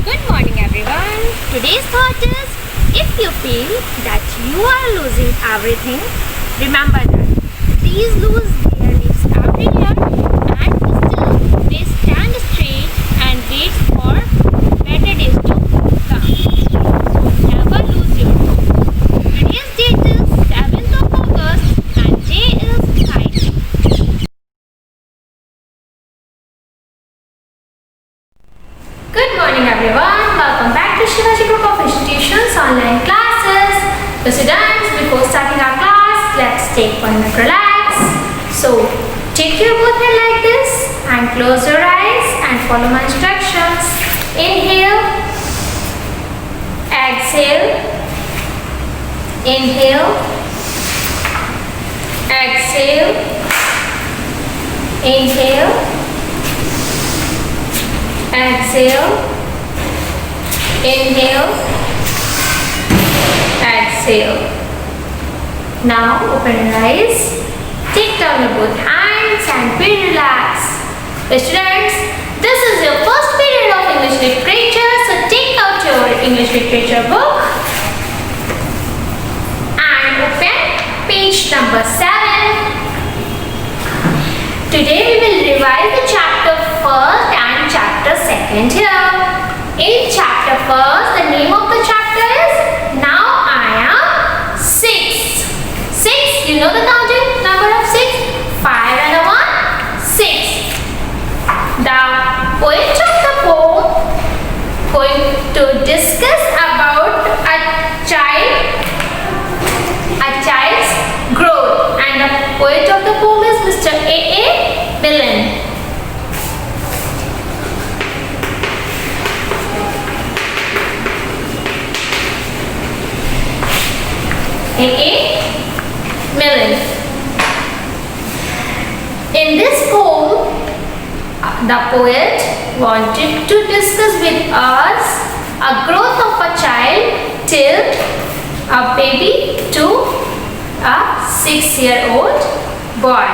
Good morning everyone. Today's thought is, if you feel that you are losing everything, remember that trees lose their leaves every year and still they stand straight and wait for better days to come. So never lose your hope. Today's date is 7th of August and day is Friday. Good morning everyone. Welcome back to Shivaji Group of Institutions online classes. So students, before starting our class, let's take 1 minute relax. So take your both hand like this and close your eyes and follow my instructions. Inhale, exhale, inhale, exhale, inhale, exhale, inhale, exhale. Now open your eyes, take down your both hands and be relaxed. Students, this is your first period of English literature, so take out your English literature book and open page number 7. Today we will revise the chapter 1st and chapter 2nd here. In chapter 1st, the name of the chapter is Now I Am 6. 6, you know the counting number of 6? 5 and a 1, 6. The poet of the poem going to discuss about a child's growth, and the poet of the poem is Mr. A.A. Milne. A.A. Milne. In this poem, the poet wanted to discuss with us a growth of a child till a baby to a 6-year-old boy.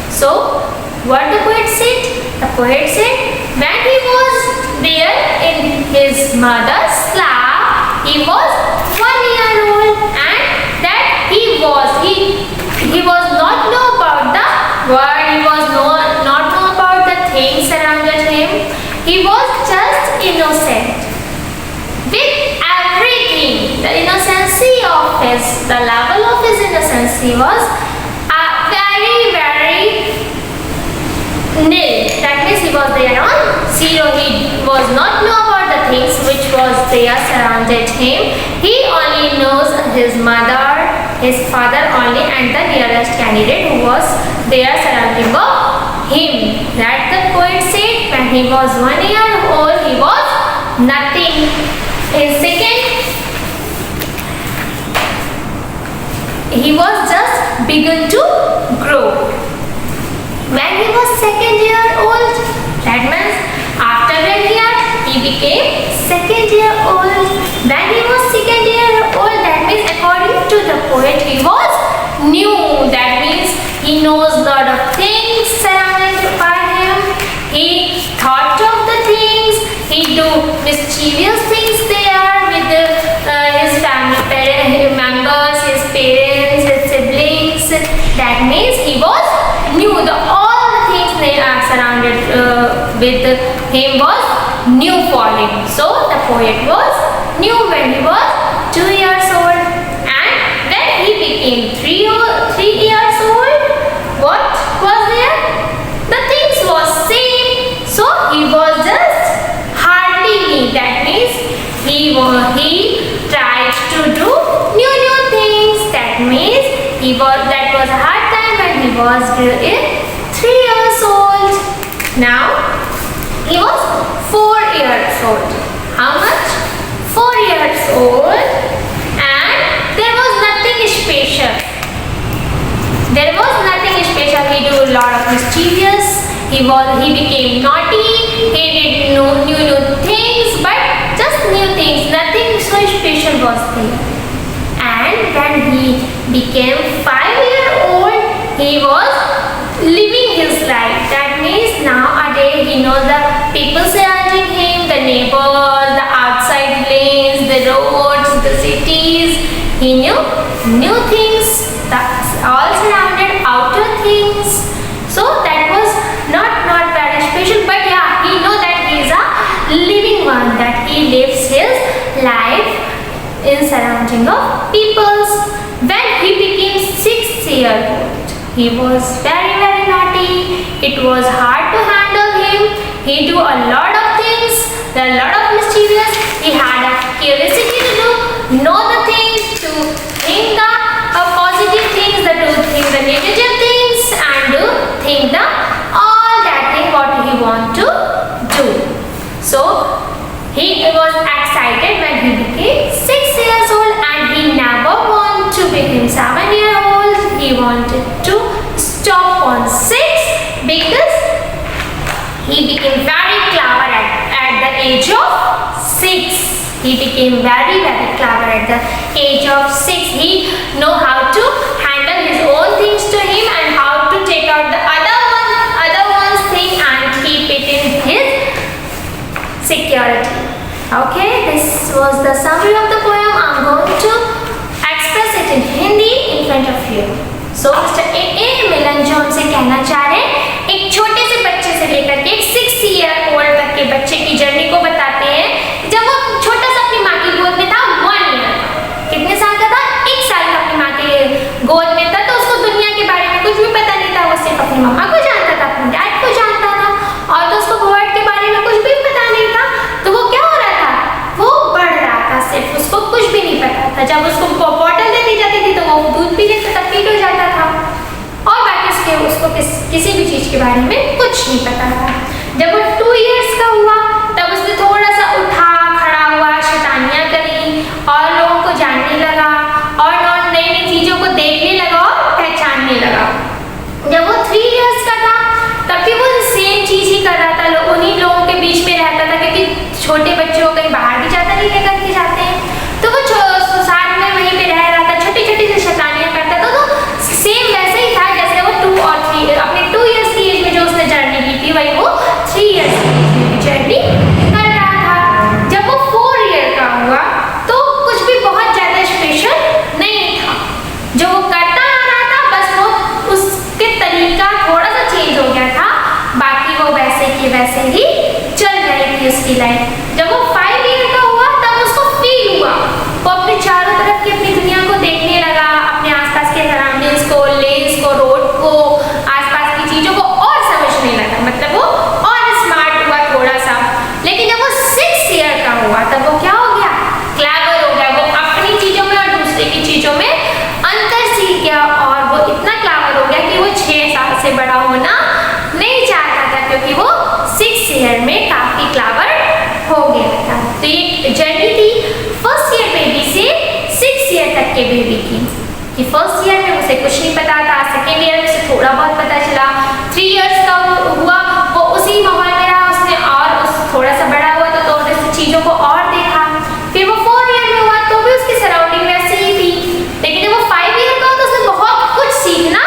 So, what the poet said? The poet said, when he was there in his mother's lap, he was 1 year old, and that he was not know about the world, he was not know about the things surrounded him. He was just innocent with everything. The innocency of the level of his innocency was very nil. That means he was there on zero. He was not know about the things which was there surrounded him. He only knows his mother, his father only, and the nearest candidate who was there surrounding him. That the poet said, when he was 1 year old, he was nothing. In second, he was just begun to grow. When he was 2nd year old, that means after a year, he became 2nd year old. When he was 2nd year old, that means according to the poet, he was new. That means he knows lot of things surrounded by him. He thought of the things. He do mischievous things there with his family members, his parents, his siblings. That means he was new. All the things they are surrounded with him was new for him. So the poet was new when he was 2 years old, and when he became 3 years old, what was there? The things was same. So he was just hardly. That means he tried to do new things. That means that was a hard time when he was 3 years old. Now he was 4 years old. How much? 4 years old, and there was nothing special. There was nothing special. He do a lot of mischievous. He became naughty. He did new things, but just new things. Nothing so special was there. And when he became 5 year old, he was living his life. That means nowadays he knows the people surrounding him, the neighbors, the He knew new things, all surrounded outer things. So that was not very special, but yeah, he know that he is a living one, that he lives his life in surrounding of peoples. When he became 6 years old, he was very naughty. It was hard to handle him. He do a lot of things, a lot of mischievous. He had a curiosity to know the things, to think the positive things, to think the negative things, and to think the all that thing what he want to do. So he was excited when he became 6 years old, and he never wanted to become 7-year-old. He wanted to stop on 6 because he became very clever at the age of 6. He became very clever at the age of 6. He know how to handle his own things to him and how to take out the other one's thing and keep it in his security. Okay, this was the summary of the poem. I'm going to express it in Hindi in front of you. So Mr. A. मिलन जो हमसे कहना चाह रहे हैं, एक छोटे से बच्चे से लेकर के एक 6-year-old तक के बच्चे की जर्नी को बताते हैं। जब वो छोटा सा अपनी माँ की गोद में था, 1 year, कितने साल का था? 1 साल का अपनी माँ के गोद में था, तो उसको दुनिया के बारे में कुछ भी पता नहीं था। वो सिर्फ अपनी मम्मा को जानता था, अपने डैड को जानता था, और तो उसको वर्ल्ड के बारे में कुछ भी पता नहीं था। तो वो क्या हो रहा था? वो बढ़ रहा था, सिर्फ उसको कुछ भी नहीं पता था। जब उसको बॉटल दे दी जाती थी तो वो दूध पी लेता था, फीड हो जाता था, और बाकी उसको किसी भी चीज के बारे में कुछ नहीं पता था। जब वो 2 years का हुआ, तब उसने थोड़ा सा उठा, खड़ा हुआ, शैतानियां करी और लोगों को जानने लगा और नई चीजों को देखने लगा और पहचानने लगा। जब वो 3 years का था, तब भी वो सेम चीज ही कर रहा था, उन्हीं लोगों के बीच में रहता था, क्योंकि छोटे बच्चे को कहीं बाहर भी ज्यादा नहीं लेकर के जाते हैं, तो वो साथ में वहीं पे रह रहा था, छोटी छोटी सी शैतानियां करता था। तो सेम वैसे ही था जैसे वो 2 और 3 अपने 2 years की एज में जो उसने जर्नी की थी, वही वो 3 years की एज में जर्नी कर रहा था। जब वो 4 year का हुआ, तो कुछ भी बहुत ज्यादा स्पेशल नहीं था जो वो करता आ रहा था, बस वो उसके तरीका थोड़ा सा चेंज हो गया था, बाकी वो वैसे की वैसे ही चल रही थी उसकी लाइफ। जब वो 5 year का हुआ, तब उसको फील हुआ, वो अपने चारों तरफ की अपनी दुनिया को देखने लगा, अपने आसपास के सराउंडिंग्स को, लेन्स को, रोड को, आसपास की चीजों को और समझने लगा, मतलब वो और स्मार्ट हुआ थोड़ा सा। लेकिन जब वो 6 year का हुआ, तब वो क्या हो गया? क्लेवर हो गया। वो अपनी चीजों में और दूसरे की चीजों में अंतर सीख गया, और वो इतना क्लेवर हो गया कि वो 6 साल से बड़ा होना नहीं चाहता था, क्योंकि वो 6 year में काफी क्लेवर हो गया था। तो ये जर्नी थी 1st year बेबी से 6 year तक के बेबी की, कि 1st year में उसे कुछ नहीं पता था, 2nd year में उसे थोड़ा बहुत पता चला, 3 years का हुआ, वो उसी माहौल में रहा, उसने और थोड़ा सा बड़ा हुआ तो थोड़े से चीजों को और देखा। फिर वो 4 year में हुआ, तो भी उसकी सराउंडिंग वैसी ही थी। लेकिन जब वो 5 year का हुआ, तो उसने बहुत कुछ सीखना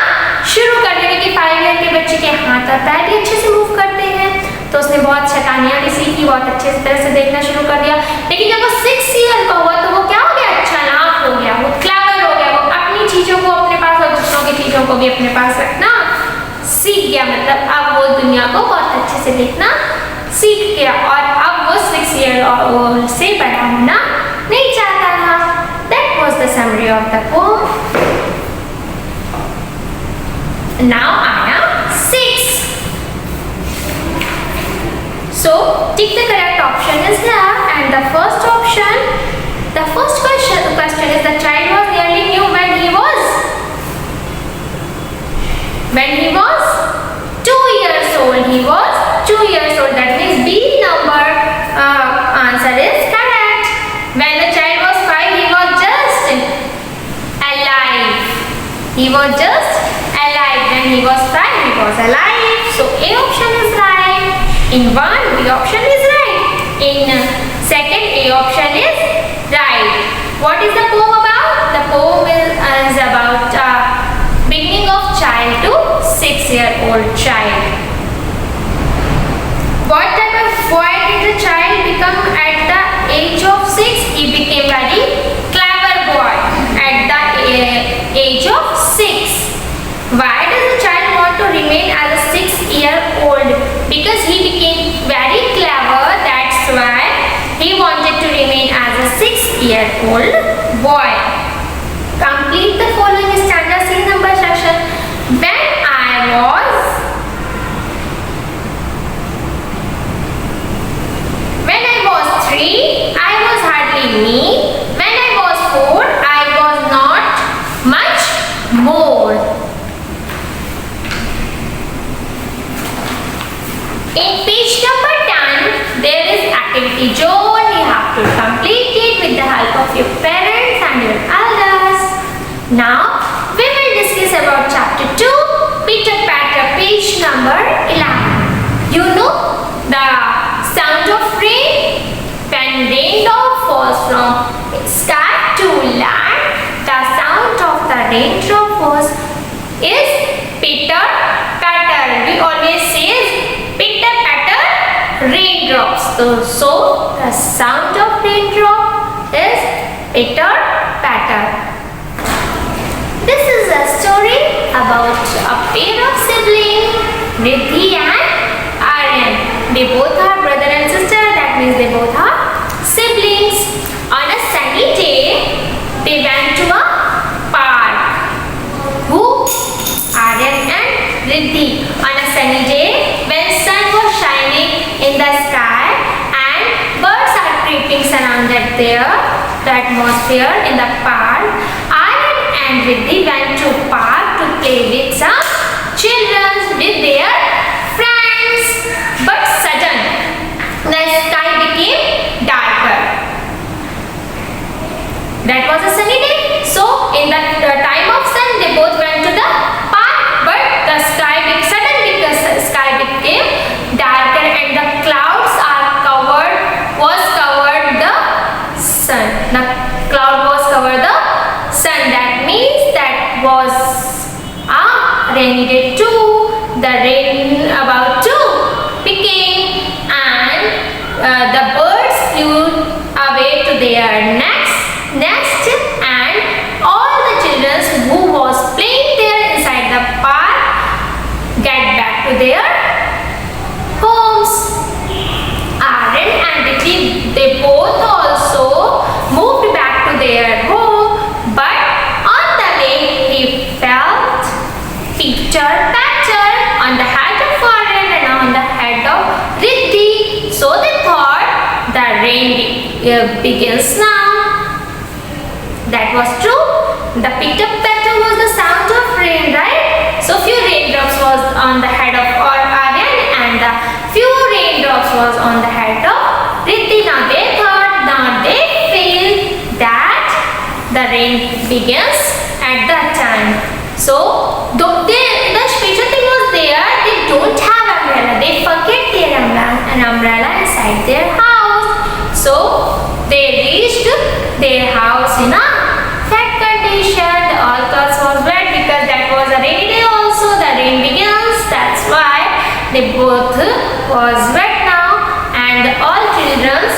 शुरू कर दिया, क्योंकि 5 year के बच्चे के हाथ और पैर भी अच्छे से मूव करते हैं, तो उसने बहुत शैतानियां भी सीखी, बहुत अच्छे से तरह से देखना शुरू कर दिया। लेकिन जब वो 6 year का हुआ, तो वो क्या हो गया? चालाक हो गया, वो क्लेवर हो गया, वो अपनी चीजों को अपने पास और दूसरों की चीजों को भी अपने पास रखना सीख गया। मतलब अब वो दुनिया को बहुत अच्छे से देखना सीख गया, और अब वो 6 year से बड़ा होना नहीं चाहता था। That was the summary of the poem. Now I am 6. So tick the correct option is here, and the first question is, the child was nearly new when he was 2 years old. He was 2 years old. That means B number answer is correct. When the child was 5, he was just alive. He was just alive. When he was 5, he was alive. So A option is right. In 1, B option is right. In 2nd, A option is right. What is the poem about? The poem is about beginning of child to 6-year-old child. What type of boy did the child become at the age of 6? He became very clever boy. At why he wanted to remain as a 6-year-old boy. Complete the following stanza in number section. When I was 3, I was hardly me. When I was 4, I was not much more. In page number 10, there is activity zone. You have to complete it with the help of your parents and your elders. Now, we will discuss about chapter 2, Peter Patter, page number 11. You know the sound of rain? When raindrop falls from sky to land, the sound of the raindrop is pitter patter. We always say pitter patter raindrops. So the sound of raindrop is pitter patter. This is a story about a pair of siblings, Riddhi and Aryan. They both are brother and sister. That means they both are siblings. On a sunny day, they went to a park. Who? Aryan and Riddhi. On a sunny day, when sun was shining in the sky and birds are creeping surrounded there, the atmosphere in the park, Aryan and Riddhi went to park to play with some children with their friends. But sudden, the sky became darker. That was a sunny day. So in the time of sun, they both went to the park, but the sky became darker and the clouds was covered the sun. The cloud was covered the sun. That means that was a rainy day too. The rain about to begin and the birds flew away to their nest and all the children who was playing there inside the park get back to their homes. Aryan and Riddhi, they both also moved back to their home, but on the way he felt Peter Patter on the head of Aryan and on the head of Riddhi. So they thought the rain begins now. That was true. The Peter Patter was the sound of rain, right? So few raindrops was on the head of Aryan and the few raindrops was on the head of Riddhi. Now they feel that the rain begins at that time. So the special thing was there, they don't have umbrella. They forget their umbrella inside their house. So they reached their house in a wet condition. All clothes was wet because that was a rainy day also. The rain begins. That's why they both was wet now. And all children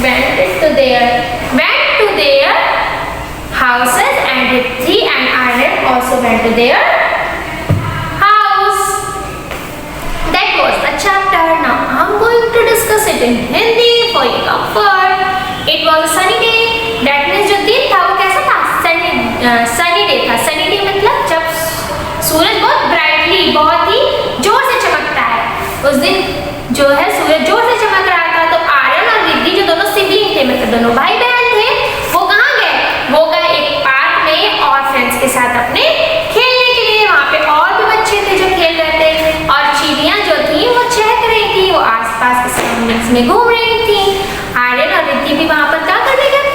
went to their houses, and Riddhi and Aryan also went to their house. That was the chapter. Now I'm going to discuss it in Hindi for your comfort. It was a sunny day. That means जो दिन था वो कैसा था? sunny day था. Sunny day मतलब जब सूरज बहुत brightly, बहुत ही जोर से चमकता है. उस दिन जो है सूरज जोर से चमक रहा था. तो आर्यन और रिद्धि जो दोनों सिबलिंग थे, मतलब दोनों भाई बहन थे, वो कहाँ गए? वो गए एक पार्क में और फ्रेंड्स के साथ अपने खेलने के लिए. वहाँ पे और भी बच्चे थे जो खेल रहे थे और चिड़ियाँ जो थी वो चहक रही थी, वो आसपास के सराउंडिंग्स में घूम रही थी. आर्यन और रिद्धि भी वहाँ पर क्या करने गए?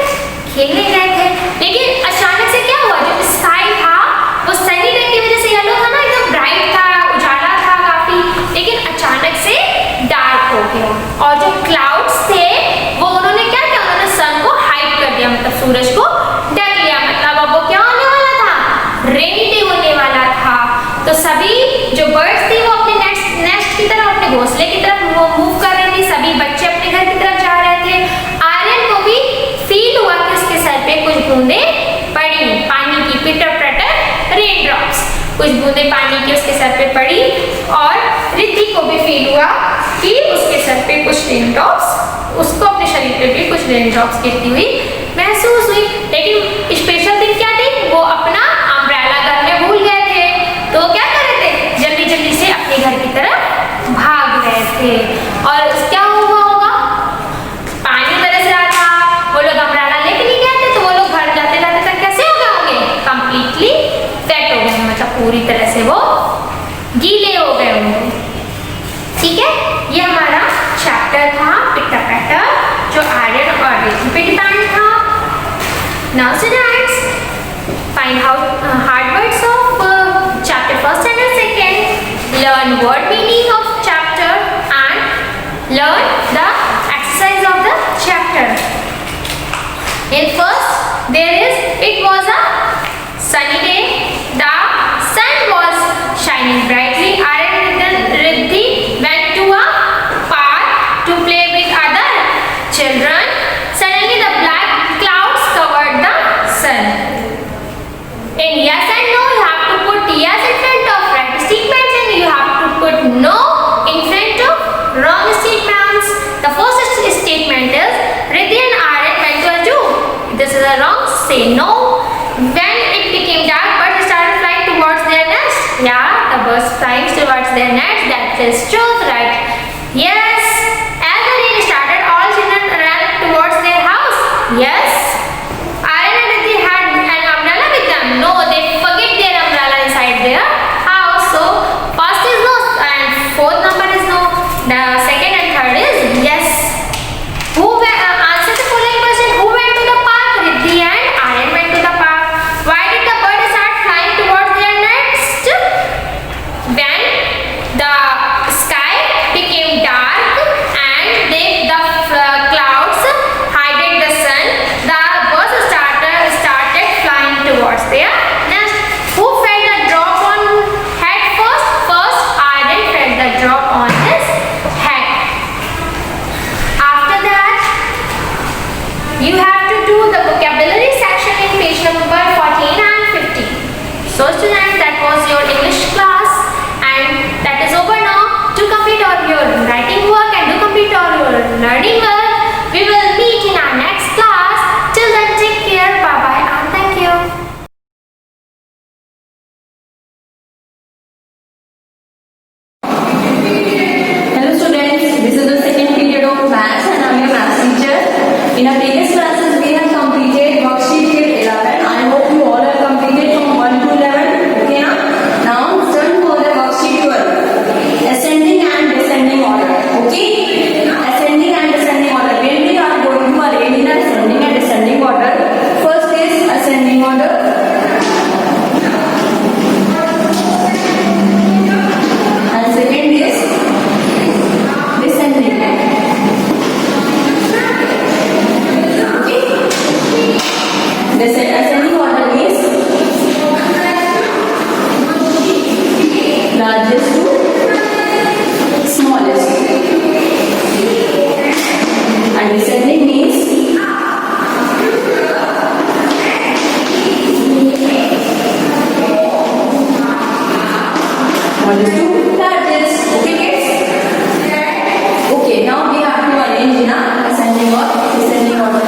खेलने गए थे. लेकिन अचानक से क्या हुआ? जो स्काई था वो सनी डे की वजह से येलो था ना, एकदम ब्राइट था, उजाला था काफी, लेकिन अचानक से डार्क हो गया. और जो क्लाउड्स थे वो उन्होंने क्या किया? उन्होंने सन को हाइड कर दिया, मतलब सूरज को ढक लिया. मतलब अब वो क्या होने वाला था? रेनी डे होने वाला था. तो सभी जो बर्ड्स थी वो अपने नेस्ट की तरफ, अपने घोंसले की तरफ मूव कर रही थी. सभी बच्चे अपने घर की तरफ जा रहे थे. आर्यन को भी फील हुआ कि उसके सर पे कुछ बूंदे पड़ी, पानी की, पिटर पैटर रेनड्रॉप्स, कुछ बूंदे पानी की उसके सर पे पड़ी. और रिद्धि को भी फील हुआ कि उसके सर पे कुछ रेनड्रॉप्स उसको अपने शरीर पे भी कुछ रेन ड्रॉप्स गिरती हुई महसूस हुई। लेकिन स्पेशल थिंग क्या थी, वो अपना अम्ब्रेला घर में भूल गए थे। तो क्या कर रहे थे, जल्दी जल्दी से अपने घर की तरफ भाग रहे थे। और क्या हुआ होगा, पानी बरस रहा था, वो लोग अम्ब्रेला लेके नहीं गए थे, तो वो लोग घर जाते जाते तक कैसे हो गए होंगे, कंप्लीटली वेट हो गए, मतलब पूरी तरह से वो गीले हो गए होंगे। ठीक है, ये हमारा चैप्टर था पिट्टा पैटर, जो आयरन और रेती पे डिपेंड था। Now students, find out hard words of chapter first and second. Learn word meaning of chapter and learn the exercise of the chapter. In first, it was a sunny day. The sun was shining brightly. Aryan and Riddhi went to a park to play with other children. Suddenly, the black clouds covered the sun. In yes and no, you have to put yes in front of right statements and you have to put no in front of wrong statements. The first statement is Riddhi and Aryan went to a zoo. This is a wrong. Say no. When it became dark, birds started flying towards their nest. Yeah, the birds flying towards their nest. That is truth, right? Yes. As the rain started, all children ran towards their house. Yes. Aryan and Riddhi had an umbrella with them. No, they forget their umbrella inside their house. So first is no and fourth number is no. The second and third is yes. Answer the following question. Who went to the park? Riddhi and Aryan went to the park. Why did the birds start flying towards their nest? When the sky became dark and the clouds hided the sun, the birds started flying towards their nest. Who felt the drop on head first? First, Aryan felt the drop on his head. After that, you have to do the vocabulary section in page number 14 and 15. So students, that was your English class and that is over now. To complete all your writing work and to complete all your learning work, we will meet in our next class. Till then, take care. Bye bye and thank you. Hello students, this is the second period of maths and I am your maths teacher. In our previous classes we have completed worksheet till 11. I hope you all have completed from 1 to 11. Okay now? Now turn for the worksheet 12. Ascending and descending order. Okay? Ascending and descending order. When we are going to arrange in ascending and descending order, first is ascending order. And second is descending. Okay? Ascending order is largest to smallest. And descending means smallest to largest. Okay kids? Okay, now we have to arrange in a ascending or descending order.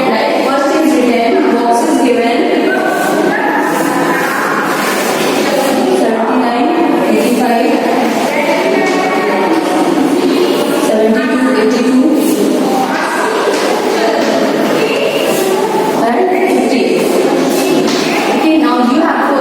Right, first is written, box is given 79, 85, 72, 82 and 50. Okay, now you have to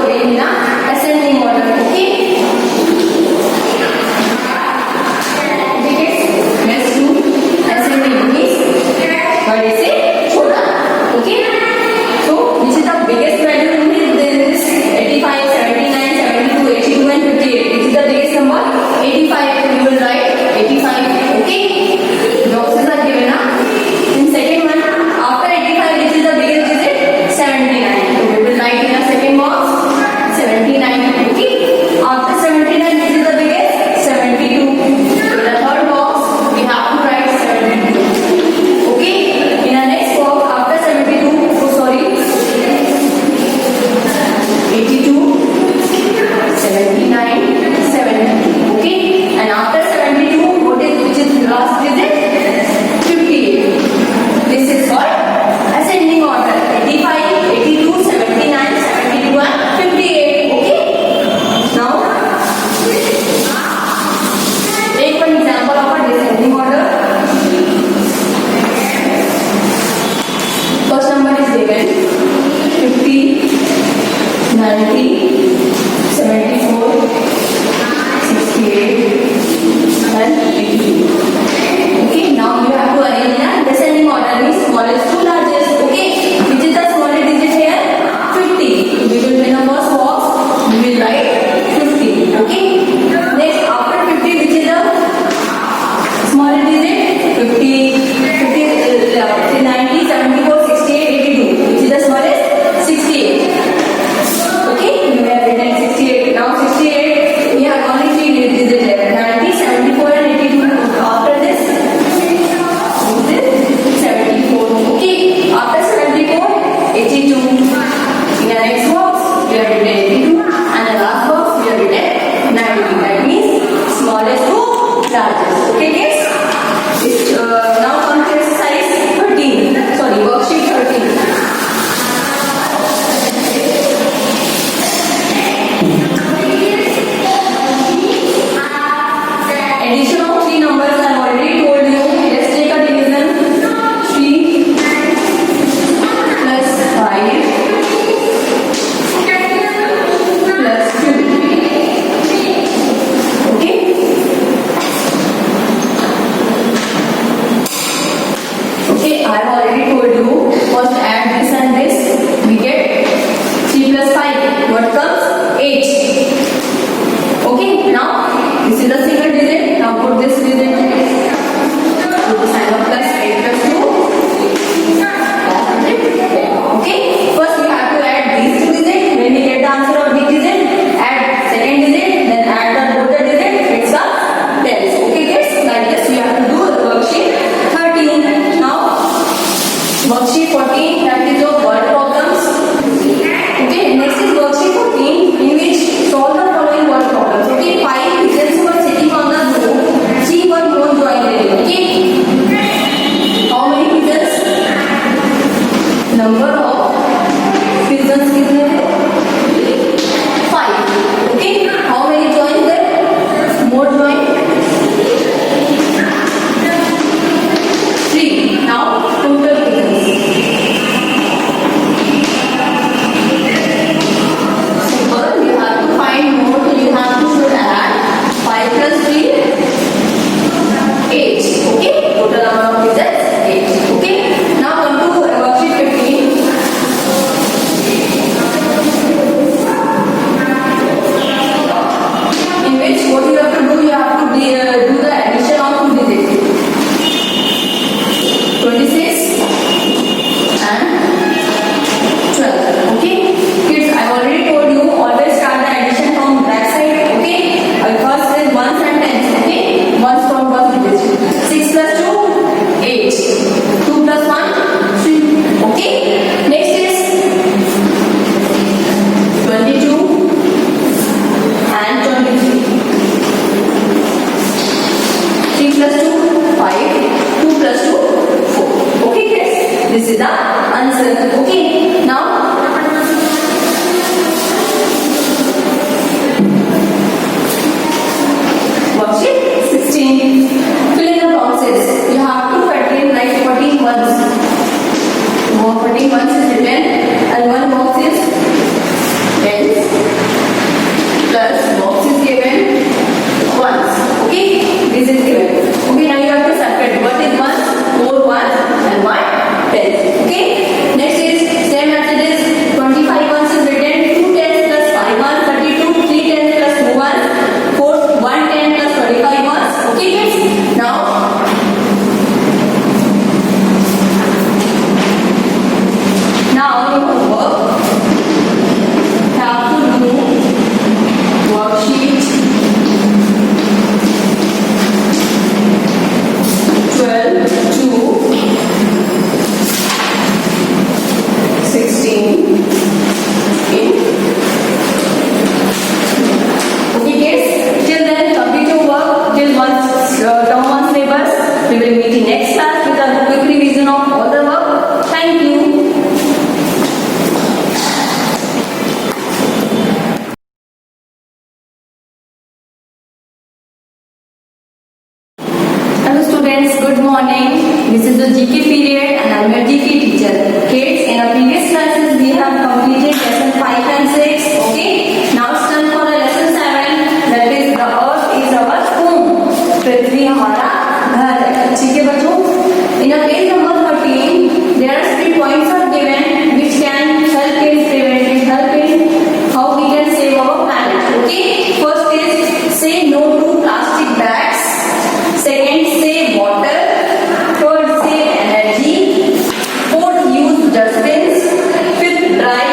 I have already told you. First add this and this. We get 3 plus 5. What comes? 8. Okay. Now this is a single digit. Now put this digit. Put the sign of plus 8 plus 2. Okay. First we have to add these two digits. When we get the answer of these digits, add second digit. Then add the total digit. It's a tens. Okay, kids. Like this we have to do the worksheet 13. Now worksheet 14. That is your word problems. Okay. Next is worksheet 14, in which solve the following word problems. Okay. 5 pigeons were sitting on the roof. 3 were more joined. Okay. How many pigeons? Number of pigeons कितने थे? 5. Okay. How many joined there? More joined? 3. Now total pigeons. Simple. You have to find more. You have to should add 5 plus 3, 8. Okay. Total number of pigeons 8. Okay. Now come to worksheet 15. In which what you have to do, you have to do the addition of two digits. 26 and 12. Okay. Kids, I have already told you, always start the addition from back side. Okay. First is ones and tens. Okay. Ones from first digit. 6 plus 2, 8. 2 plus 1, 3. Okay. Next is 22 and 23. 3 plus 2, 5. 2 plus 2, 4. Okay, kids? This is the answer. Okay. Now, worksheet 16. Fill in the boxes. You have to write 14 ones. 14 ones is written, and one box is tens. Plus box is given ones. Okay, this is given. Okay, now you have to separate what is ones, 4 ones, and one tens. Okay, next is same as it is 25 ones is written, 2 tens plus 5 ones, 32, 3 tens plus 2 ones, 4, 1 ten plus 25 ones. Okay, kids. Now your homework. Have to do worksheet 12 to 16 in. Okay, kids. Till then, complete your work. Till term 1 syllabus. We will meet in next class with a quick revision of all the work. Thank you. Hello students, good morning. This is the GK period and I am your GK teacher. Kids, in our previous classes we have completed lesson 5 and 6. Okay, now it's time for the lesson 7. That is the earth is our home. पृथ्वी हमारा घर है. ठीक है बच्चों? In a page number 13, there are 3 points are given which can help in how we can save our planet. Okay, first is say no to plastic bags. Second, save water. Third, save energy. Fourth, use dustbins. Fifth, dry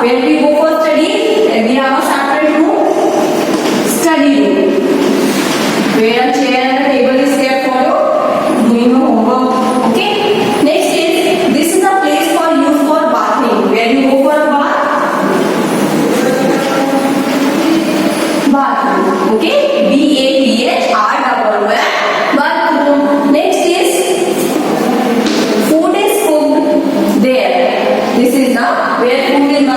where we go for study, we have a separate room, study room, where a chair and a table is kept for you doing your homework. Okay. Next is, this is a place for use for bathing, where you go for a bath. Bathroom. Okay. BATHROOM. Bathroom. Next is, food is cooked there. This is the where food is